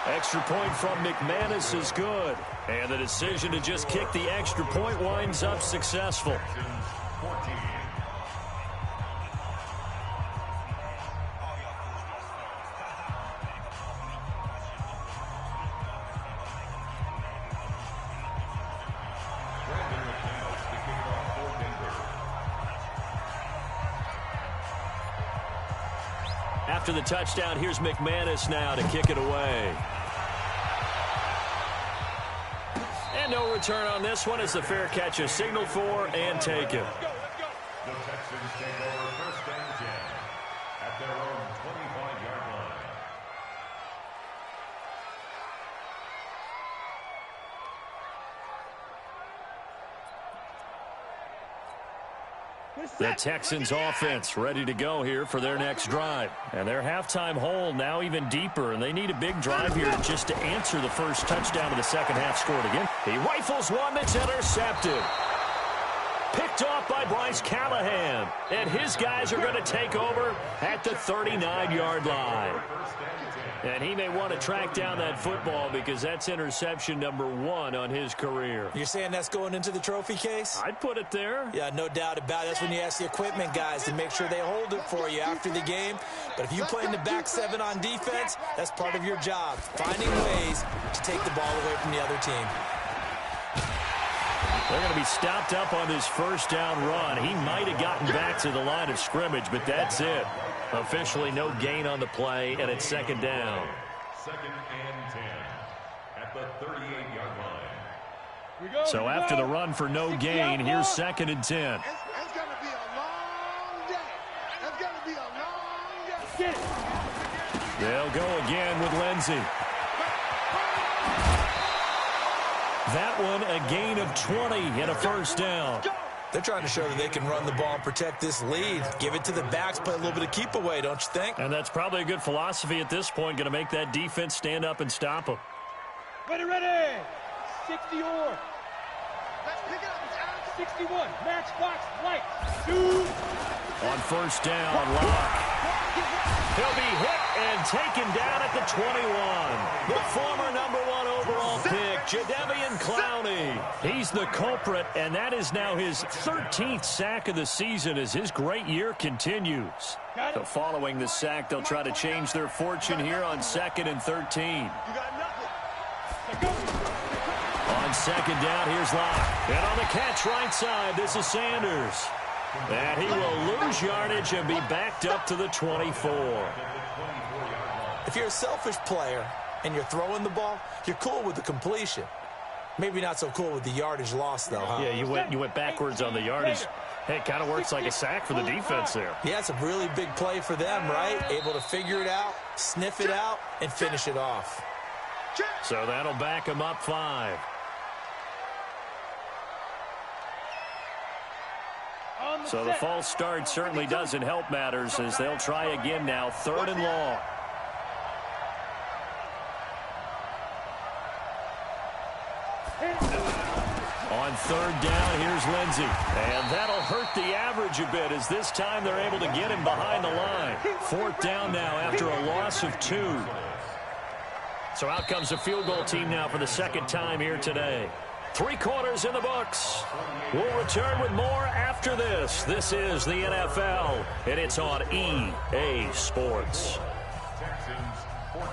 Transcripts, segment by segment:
Extra point from McManus is good. And the decision to just kick the extra point winds up successful. After the touchdown, here's McManus now to kick it away. And no return on this one as the fair catch is signaled for and taken. The Texans take over first and 10 at their own 25-yard line. The Texans offense ready to go here for their next drive. And their halftime hole now even deeper, and they need a big drive here just to answer the first touchdown of the second half scored again. He rifles one that's intercepted. Picked off by Bryce Callahan. And his guys are going to take over at the 39-yard line. And he may want to track down that football because that's interception number 1 on his career. You're saying that's going into the trophy case? I'd put it there. Yeah, no doubt about it. That's when you ask the equipment guys to make sure they hold it for you after the game. But if you play in the back 7 on defense, that's part of your job, finding ways to take the ball away from the other team. They're going to be stopped up on this first down run. He might have gotten back to the line of scrimmage, but that's it. Officially no gain on the play, and it's second down. Second and 10 at the 38-yard line. So after the run for no gain, here's second and 10. It's going to be a long day. It's going to be a long day. They'll go again with Lindsey. That one a gain of 20 and a first down. They're trying to show that they can run the ball and protect this lead. Give it to the backs, play a little bit of keep away, don't you think? And that's probably a good philosophy at this point, going to make that defense stand up and stop them. Ready. 60 or. Let's pick it up. 61. Matchbox light. 2. On first down, Locke. He'll be hit and taken down at the 21. The former number 1 overall pick, Jadeveon Clowney. He's the culprit, and that is now his 13th sack of the season as his great year continues. So following the sack, they'll try to change their fortune here on 2nd and 13. On second down, here's Locke. And on the catch right side, this is Sanders. And he will lose yardage and be backed up to the 24. If you're a selfish player and you're throwing the ball, you're cool with the completion. Maybe not so cool with the yardage loss, though, huh? Yeah, you went backwards on the yardage. Hey, it kind of works like a sack for the defense there. Yeah, it's a really big play for them, right? Able to figure it out, sniff it out, and finish it off. So that'll back them up 5. So the false start certainly doesn't help matters as they'll try again now, 3rd and long. On 3rd down, here's Lindsey. And that'll hurt the average a bit as this time they're able to get him behind the line. 4th down now after a loss of 2. So out comes the field goal team now for the second time here today. 3 quarters in the books. We'll return with more after this. This is the NFL, and it's on EA Sports. Texans 14.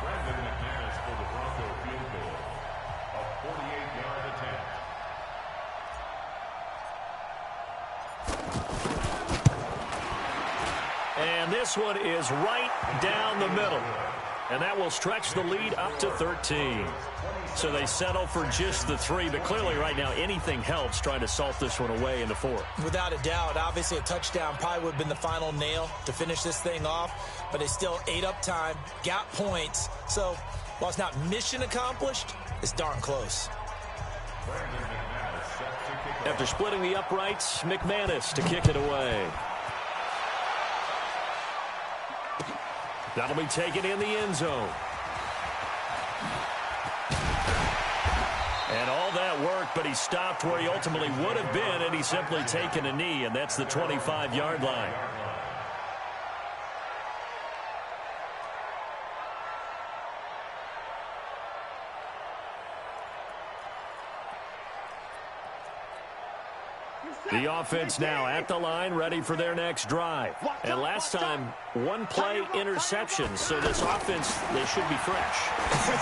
Brandon McManus for the Bronco field goal. A 48-yard attempt. And this one is right down the middle. And that will stretch the lead up to 13. So they settle for just the 3. But clearly right now anything helps trying to salt this one away in the 4th. Without a doubt, obviously a touchdown probably would have been the final nail to finish this thing off. But they still ate up time, got points. So while it's not mission accomplished, it's darn close. After splitting the uprights, McManus to kick it away. That'll be taken in the end zone. And all that worked, but he stopped where he ultimately would have been, and he's simply taken a knee, and that's the 25-yard line. The offense now at the line, ready for their next drive. And last time, one play interception, so this offense, they should be fresh.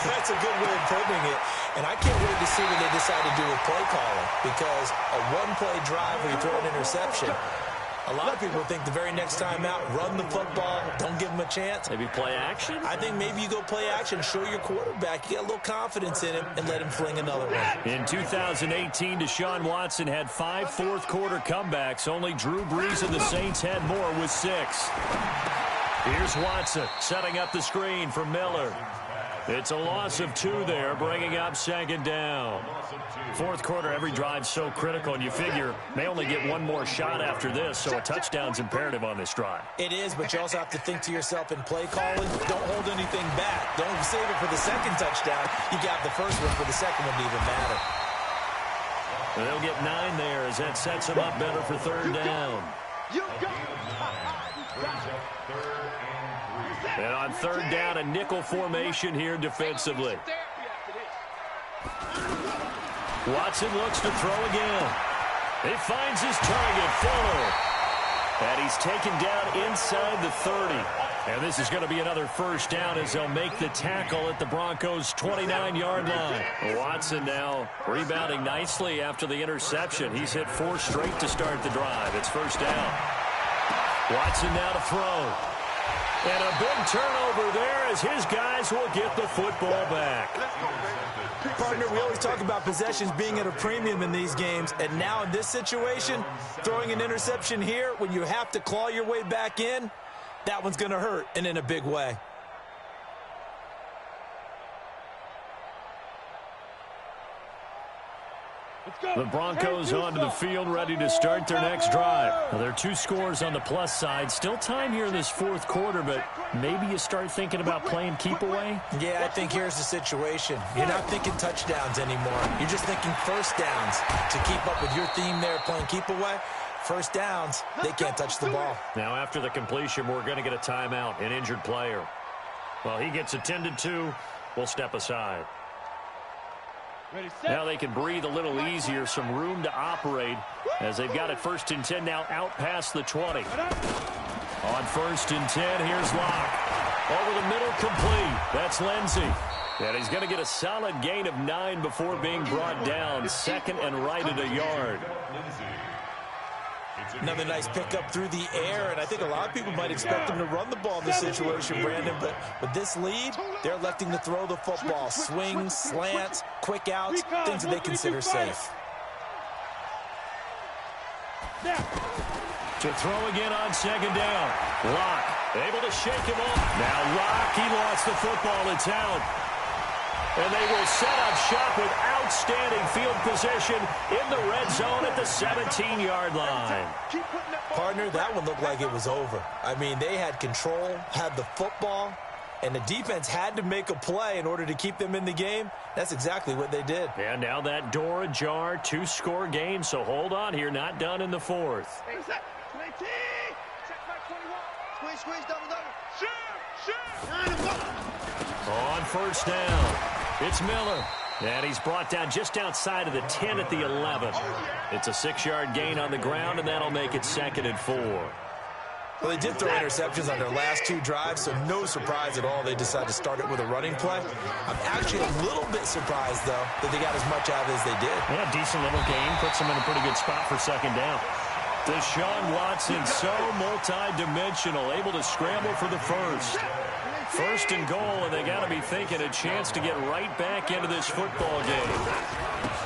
That's a good way of putting it. And I can't wait to see what they decide to do with play calling, because a one-play drive where you throw an interception, a lot of people think the very next time out, run the football, don't give them a chance. Maybe play action? I think maybe you go play action, show your quarterback, you get a little confidence in him, and let him fling another one. In 2018, Deshaun Watson had 5 fourth-quarter comebacks. Only Drew Brees and the Saints had more with 6. Here's Watson setting up the screen for Miller. It's a loss of 2 there, bringing up second down. Fourth quarter, every drive so critical, and you figure they only get one more shot after this, so a touchdown's imperative on this drive. It is, but you also have to think to yourself in play calling, don't hold anything back. Don't save it for the second touchdown. You got the first one for the second one to even matter. And they'll get 9 there as that sets them up better for third down. And on third down, a nickel formation here defensively. Watson looks to throw again. He finds his target, Fuller. And he's taken down inside the 30. And this is going to be another first down as they'll make the tackle at the Broncos' 29-yard line. Watson now rebounding nicely after the interception. He's hit 4 straight to start the drive. It's first down. Watson now to throw. And a big turnover there as his guys will get the football back. Partner, we always talk about possessions being at a premium in these games, and now in this situation, throwing an interception here when you have to claw your way back in, that one's going to hurt, and in a big way. The Broncos onto the field, ready to start their next drive. Well, there are 2 scores on the plus side. Still time here in this fourth quarter, but maybe you start thinking about playing keep away? Yeah, I think here's the situation. You're not thinking touchdowns anymore. You're just thinking first downs. To keep up with your theme there, playing keep away, first downs, they can't touch the ball. Now, after the completion, we're going to get a timeout, an injured player. Well, he gets attended to. We'll step aside. Now they can breathe a little easier, some room to operate as they've got it 1st and 10 now out past the 20. On 1st and 10, here's Locke. Over the middle, complete. That's Lindsey. And he's going to get a solid gain of 9 before being brought down. 2nd and right at a yard. Another nice pickup through the air, and I think a lot of people might expect him to run the ball in this situation, Brandon, but with this lead, they're electing to throw the football. Swings, slants, quick outs, things that they consider safe. To throw again on 2nd down. Locke able to shake him off. Now Locke, he lost the football. It's out. And they will set up shop with outstanding field position in the red zone at the 17-yard line. Partner, that one looked like it was over. I mean, they had control, had the football, and the defense had to make a play in order to keep them in the game. That's exactly what they did. And now that door ajar, 2-score game, so hold on here, not done in the 4th. On 1st down, it's Miller. And he's brought down just outside of the 10 at the 11. It's a 6-yard gain on the ground, and that'll make it 2nd and 4. Well, they did throw interceptions on their last 2 drives, so no surprise at all they decided to start it with a running play. I'm actually a little bit surprised, though, that they got as much out as they did. Yeah, decent little gain. Puts them in a pretty good spot for 2nd down. Deshaun Watson, so multi-dimensional, able to scramble for the first. 1st and goal, and they got to be thinking a chance to get right back into this football game.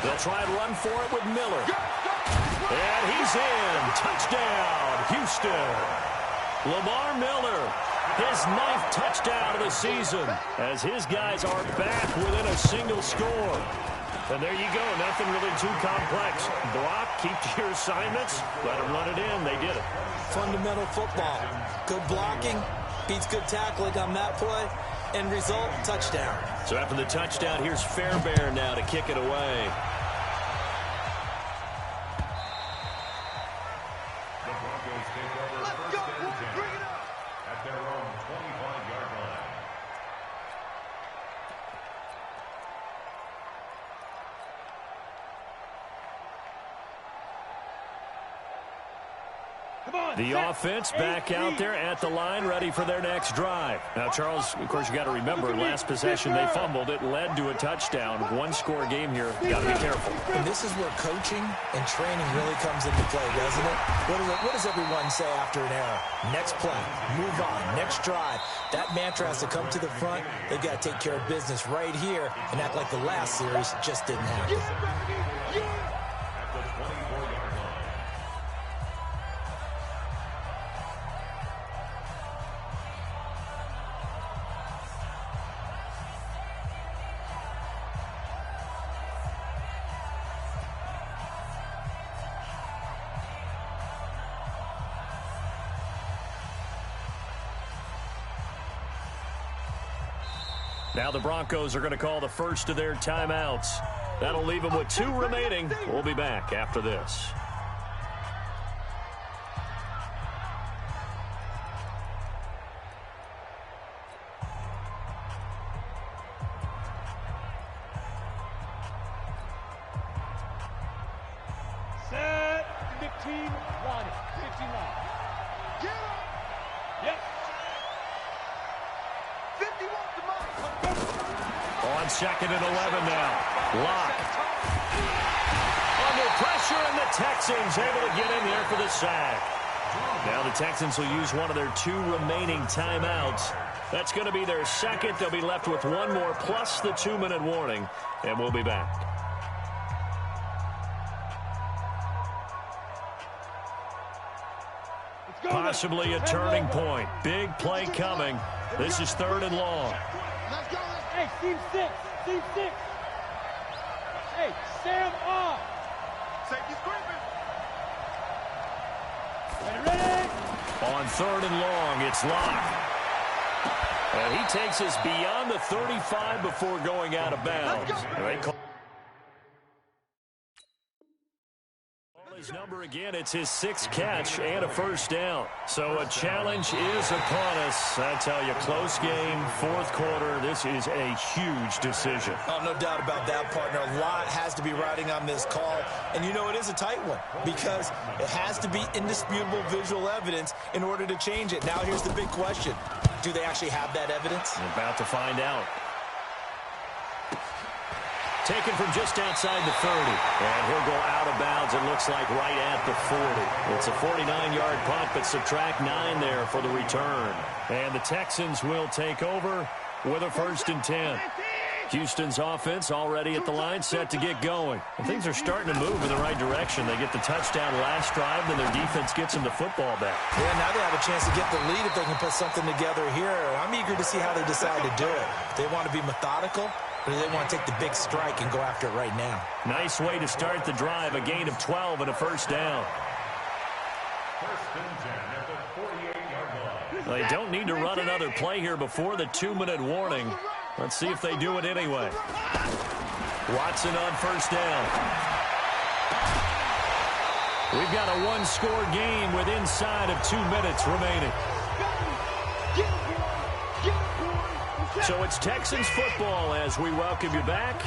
They'll try and run for it with Miller. And he's in. Touchdown, Houston. Lamar Miller, his 9th touchdown of the season, as his guys are back within a single score. And there you go, nothing really too complex. Block, keep to your assignments, let them run it in. They did it. Fundamental football. Good blocking beats good tackling on that play, End result, touchdown. So after the touchdown, here's Fairbairn now to kick it away. The Broncos take over first and 10 at their own 25-yard line. The offense back out there at the line, ready for their next drive. Now, Charles, of course, you got to remember, last possession they fumbled. It led to a touchdown. One-score game here. Got to be careful. And this is where coaching and training really comes into play, doesn't it? What does everyone say after an error? Next play, move on, next drive. That mantra has to come to the front. They've got to take care of business right here and act like the last series just didn't happen. At the 24-yard line. Now the Broncos are going to call the first of their timeouts. That'll leave them with 2 remaining. We'll be back after this. Set. 15 line. 15 line. Get up. Yep. 51 to mine. On second and 11 now. Lock. Under pressure, and the Texans able to get in there for the sack. Now the Texans will use one of their 2 remaining timeouts. That's going to be their second. They'll be left with 1 more plus the 2-minute warning, and we'll be back. Possibly a turning point. Big play coming. This is 3rd and long. Let's go. Hey, team 6. Team 6. Hey, Sam off. Safety screaming. Ready? On 3rd and long, it's Locke. And he takes us beyond the 35 before going out of bounds. They call his number again. It's his 6th catch and a first down. So a challenge is upon us. I tell you, close game, 4th quarter. This is a huge decision. Oh, no doubt about that, partner. A lot has to be riding on this call. And you know it is a tight one because it has to be indisputable visual evidence in order to change it. Now here's the big question. Do they actually have that evidence? We're about to find out. Taken from just outside the 30. And he'll go out of bounds, it looks like, right at the 40. It's a 49-yard punt, but subtract 9 there for the return. And the Texans will take over with a 1st and 10. Houston's offense already at the line, set to get going. And things are starting to move in the right direction. They get the touchdown last drive, then their defense gets them the football back. Yeah, now they have a chance to get the lead if they can put something together here. I'm eager to see how they decide to do it. They want to be methodical, or do they want to take the big strike and go after it right now? Nice way to start the drive, a gain of 12 and a first down. 1st and 10 at the 48-yard line. They don't need to run another play here before the 2-minute warning. Let's see if they do it anyway. Watson on first down. We've got a 1-score game with inside of 2 minutes remaining. So it's Texans football as we welcome you back.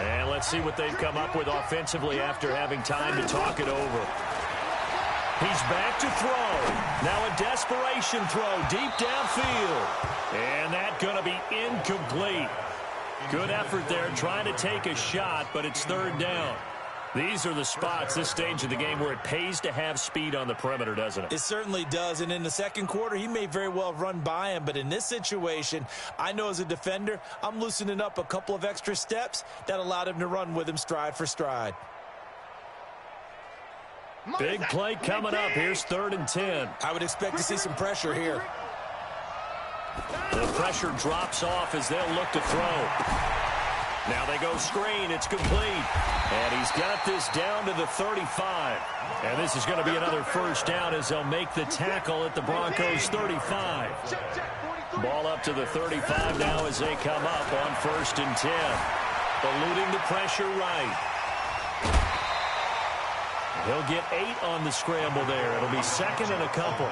And let's see what they've come up with offensively after having time to talk it over. He's back to throw. Now a desperation throw deep downfield. And that's going to be incomplete. Good effort there trying to take a shot, but it's 3rd down. These are the spots, this stage of the game, where it pays to have speed on the perimeter, doesn't it? It certainly does, and in the 2nd quarter, he may very well run by him, but in this situation, I know as a defender, I'm loosening up a couple of extra steps that allowed him to run with him stride for stride. Big play coming up. Here's 3rd and 10. I would expect to see some pressure here. The pressure drops off as they'll look to throw. Now they go screen. It's complete. And he's got this down to the 35. And this is going to be another first down as they'll make the tackle at the Broncos' 35. Ball up to the 35 now as they come up on 1st and 10. Eluding the pressure right. He'll get 8 on the scramble there. It'll be 2nd and a couple.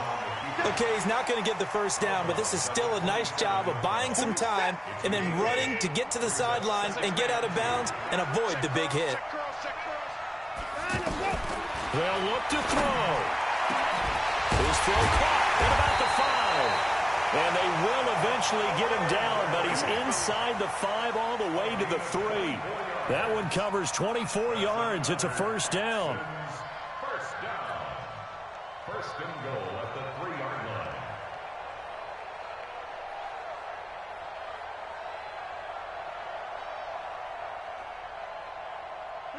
Okay, he's not going to get the first down, but this is still a nice job of buying some time and then running to get to the sideline and get out of bounds and avoid the big hit. They'll look to throw. His throw caught at about the 5. And they will eventually get him down, but he's inside the 5 all the way to the 3. That one covers 24 yards. It's a 1st down. First down. 1st and goal at the 3-yard line.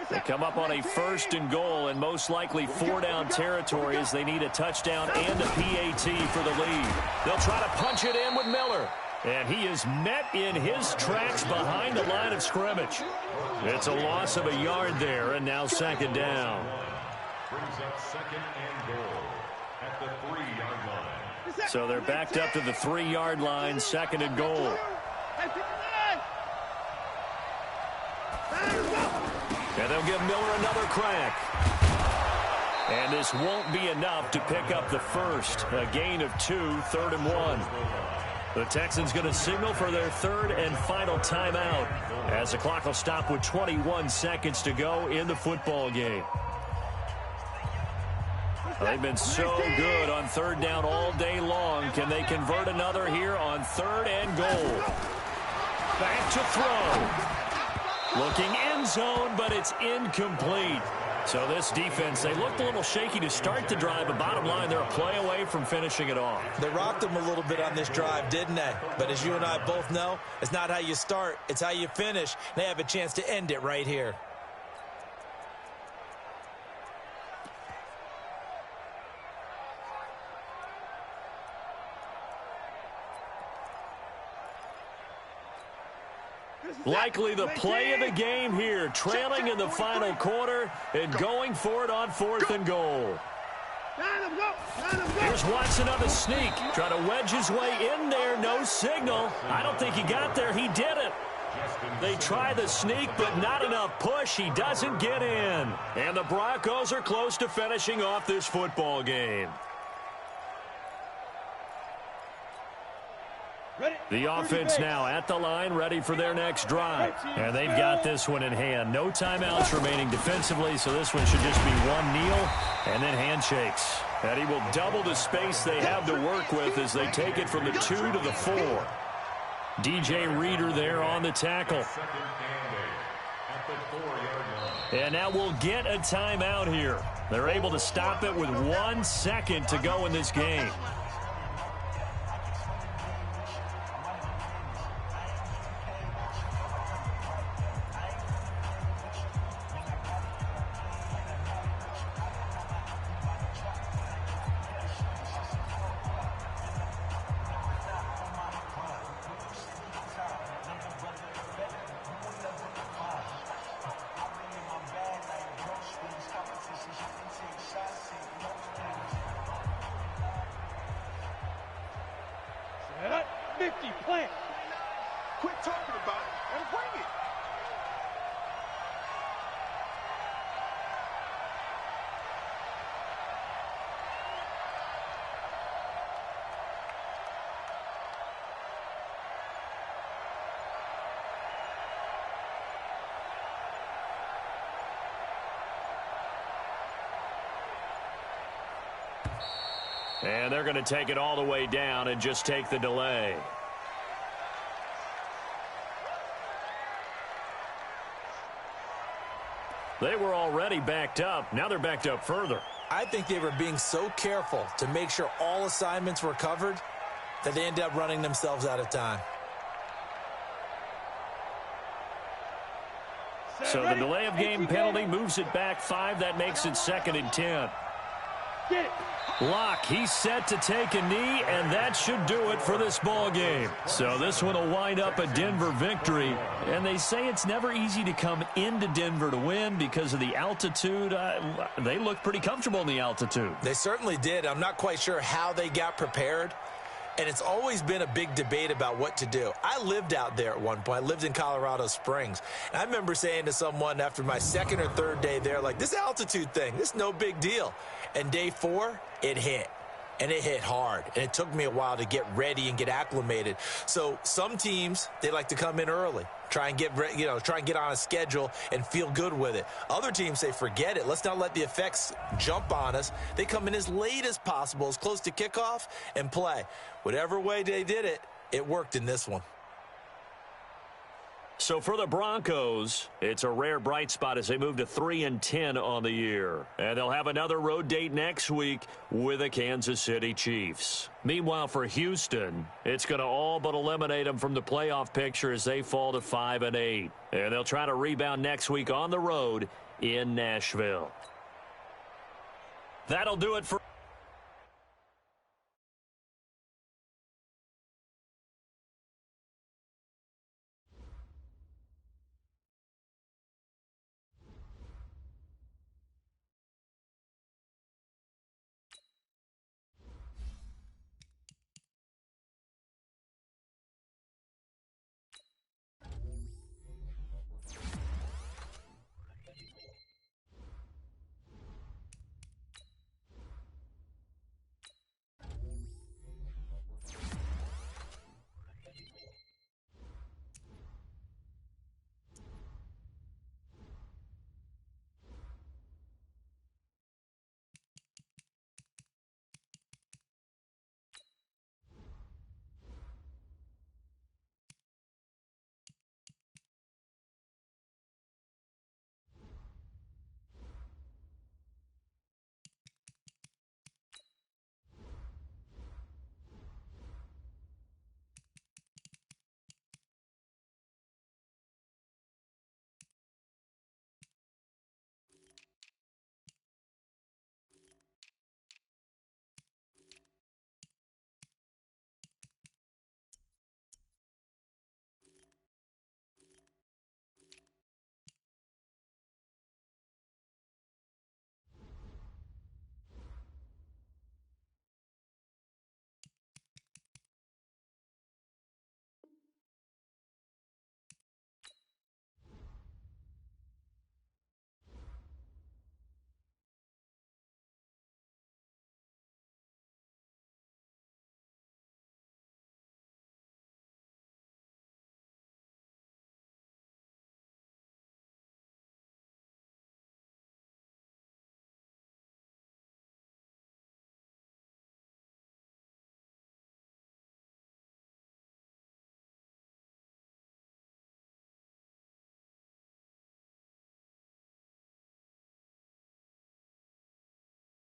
They come up on a 1st and goal and most likely 4-down territory as they need a touchdown and a PAT for the lead. They'll try to punch it in with Miller. And he is met in his tracks behind the line of scrimmage. It's a loss of a yard there, and now 2nd down. Brings up 2nd and goal at the 3-yard line. So they're backed up to the 3-yard line, 2nd and goal. And they'll give Miller another crack. And this won't be enough to pick up the 1st. A gain of 2, 3rd and 1. The Texans going to signal for their 3rd and final timeout as the clock will stop with 21 seconds to go in the football game. They've been so good on 3rd down all day long. Can they convert another here on 3rd and goal? Back to throw. Looking end zone, but it's incomplete. So this defense, they looked a little shaky to start the drive, but bottom line, they're a play away from finishing it off. They rocked them a little bit on this drive, didn't they? But as you and I both know, it's not how you start, it's how you finish. They have a chance to end it right here. Likely the play of the game here, trailing in the final quarter and going for it on 4th and goal. Here's Watson on the sneak, trying to wedge his way in there, no signal. I don't think he got there, he did it. They try the sneak, but not enough push. He doesn't get in. And the Broncos are close to finishing off this football game. The offense now at the line, ready for their next drive. And they've got this one in hand. No timeouts remaining defensively, so this one should just be one kneel and then handshakes. And he will double the space they have to work with as they take it from the 2 to the 4. DJ Reader there on the tackle. And now we'll get a timeout here. They're able to stop it with 1 second to go in this game. Quit talking about it and bring it. And they're going to take it all the way down and just take the delay. They were already backed up. Now they're backed up further. I think they were being so careful to make sure all assignments were covered that they ended up running themselves out of time. So the delay of game penalty moves it back 5. That makes it 2nd and 10. Locke, he's set to take a knee, and that should do it for this ball game. So this one will wind up a Denver victory. And they say it's never easy to come into Denver to win because of the altitude. They look pretty comfortable in the altitude. They certainly did. I'm not quite sure how they got prepared. And it's always been a big debate about what to do. I lived out there at one point. I lived in Colorado Springs. And I remember saying to someone after my second or third day there, like, this altitude thing, this is no big deal. And day 4, it hit. And it hit hard. And it took me a while to get ready and get acclimated. So some teams, they like to come in early. Try and get on a schedule and feel good with it. Other teams say, forget it. Let's not let the effects jump on us. They come in as late as possible, as close to kickoff, and play. Whatever way they did it, it worked in this one. So for the Broncos, it's a rare bright spot as they move to 3-10 on the year. And they'll have another road date next week with the Kansas City Chiefs. Meanwhile, for Houston, it's going to all but eliminate them from the playoff picture as they fall to 5-8. And they'll try to rebound next week on the road in Nashville. That'll do it for